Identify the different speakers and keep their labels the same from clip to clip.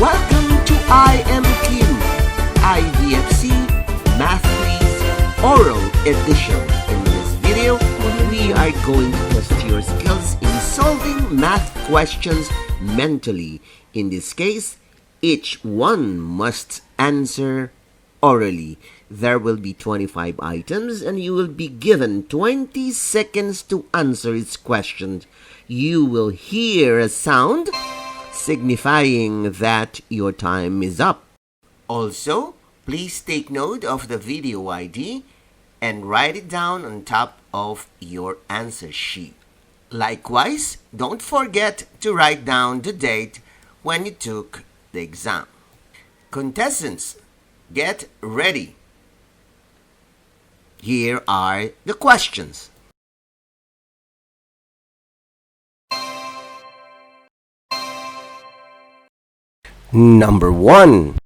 Speaker 1: Welcome to IMQ, IDFC Math Quiz Oral Edition. In this video, we are going to test your skills in solving math questions mentally. In this case, each one must answer orally. There will be 25 items and you will be given 20 seconds to answer its questions. You will hear a sound signifying that your time is up. Also, please take note of the video ID and write it down on top of your answer sheet. Likewise, don't forget to write down the date when you took the exam. Contestants, get ready. Here are the questions. Number 1.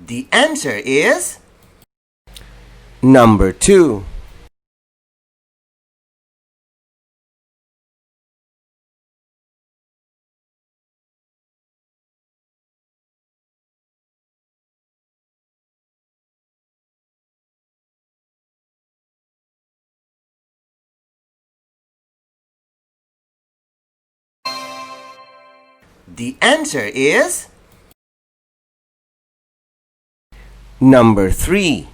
Speaker 1: The answer is number 2. The answer is number 3.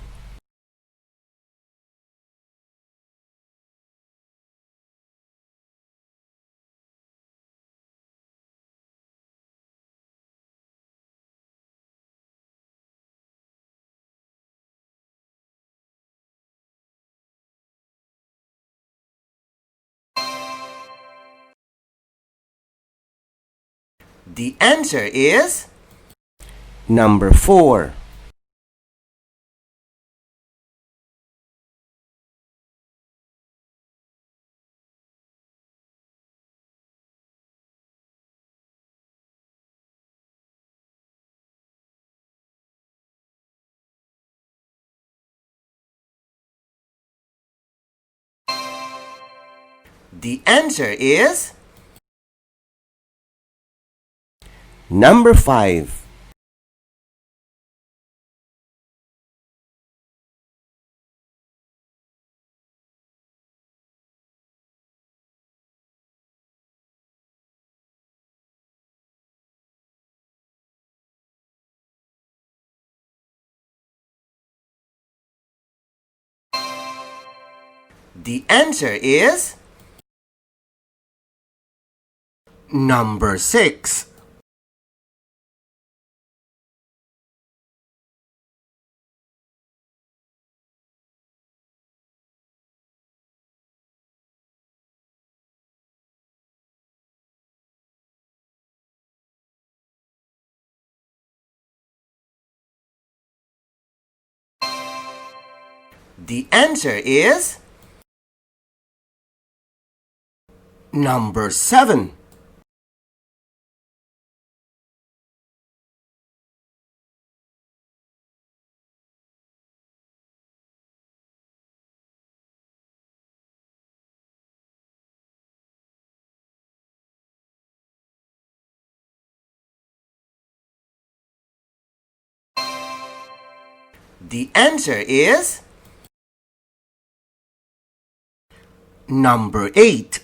Speaker 1: The answer is number 4. The answer is number 5. The answer is number 6. The answer is number 7. The answer is number 8.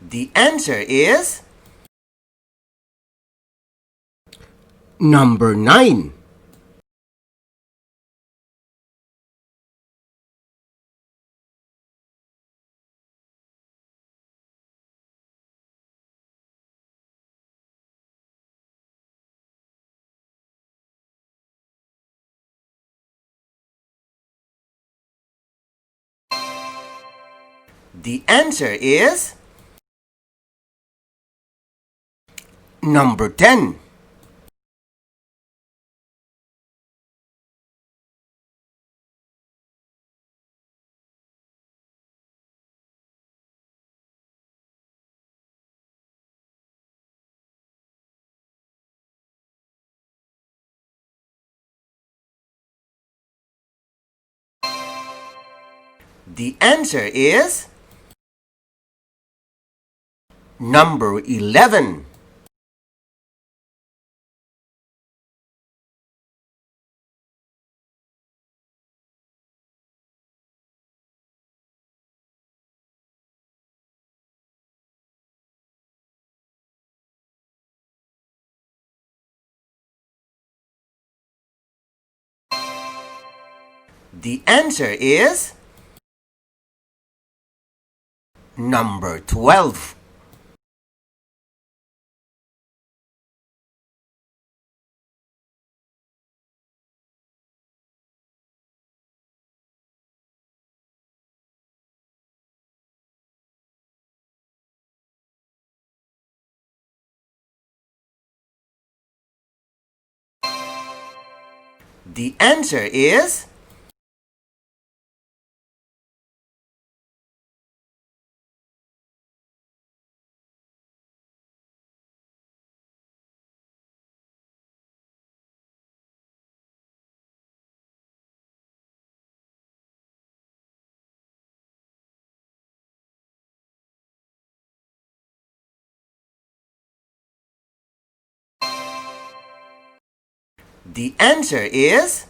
Speaker 1: The answer is number 9. The answer is number 10. The answer is number 11. The answer is number 12. The answer is the answer is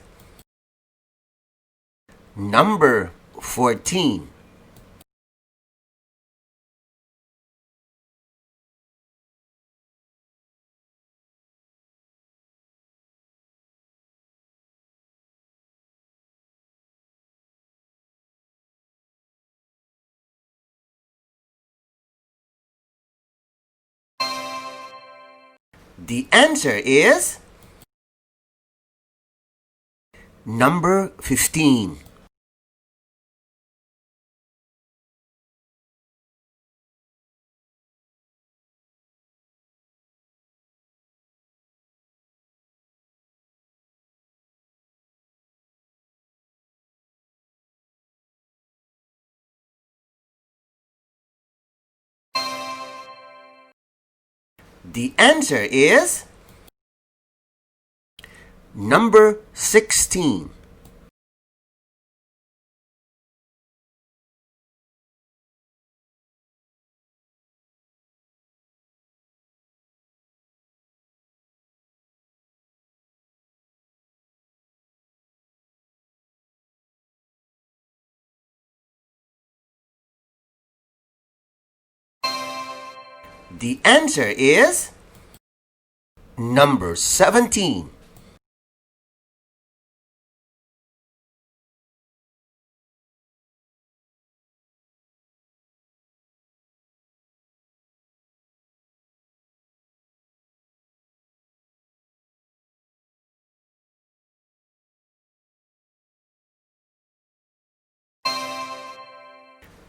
Speaker 1: number 14. The answer is number 15. The answer is number 16. The answer is number 17.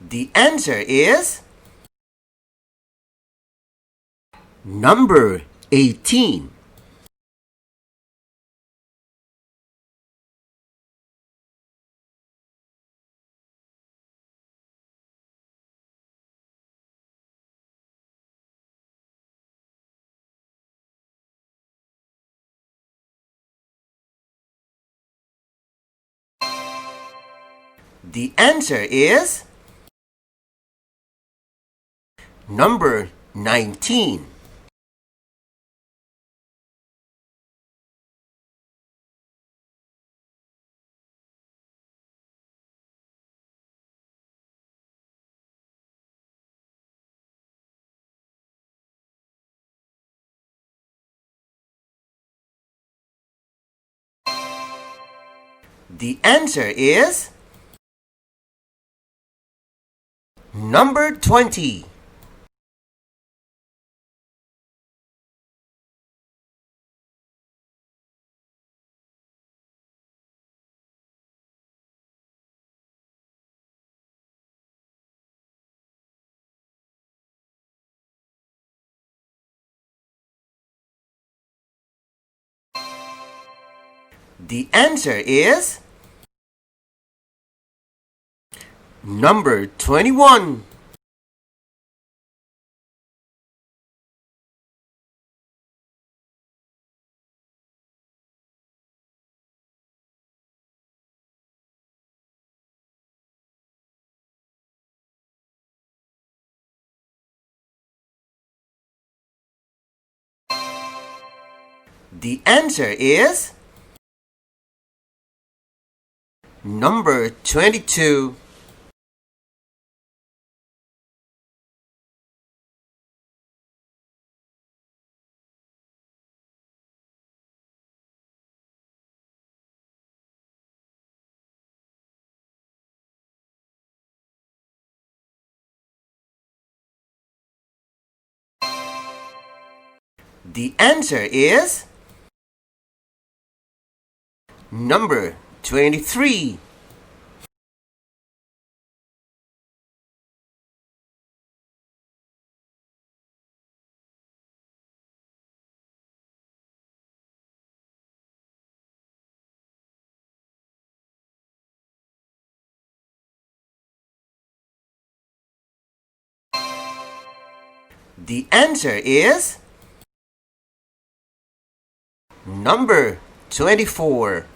Speaker 1: The answer is number 18. The answer is number 19. The answer is number 20. The answer is number 21. The answer is number 22. The answer is number 23. The answer is number 24.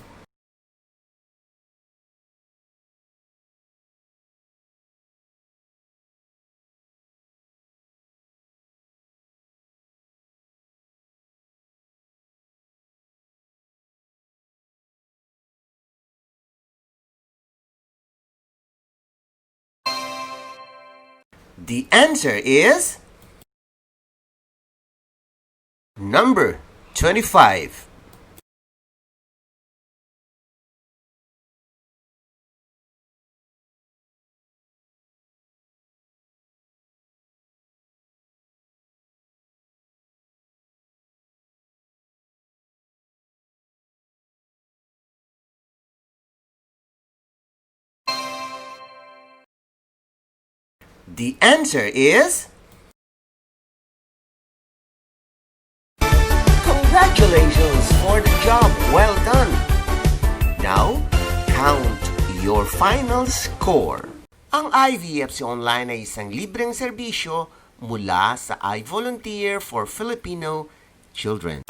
Speaker 1: The answer is number 25. The answer is congratulations for the job well done. Now, count your final score. Ang IVFC Online ay isang libreng serbisyo mula sa iVolunteer for Filipino Children.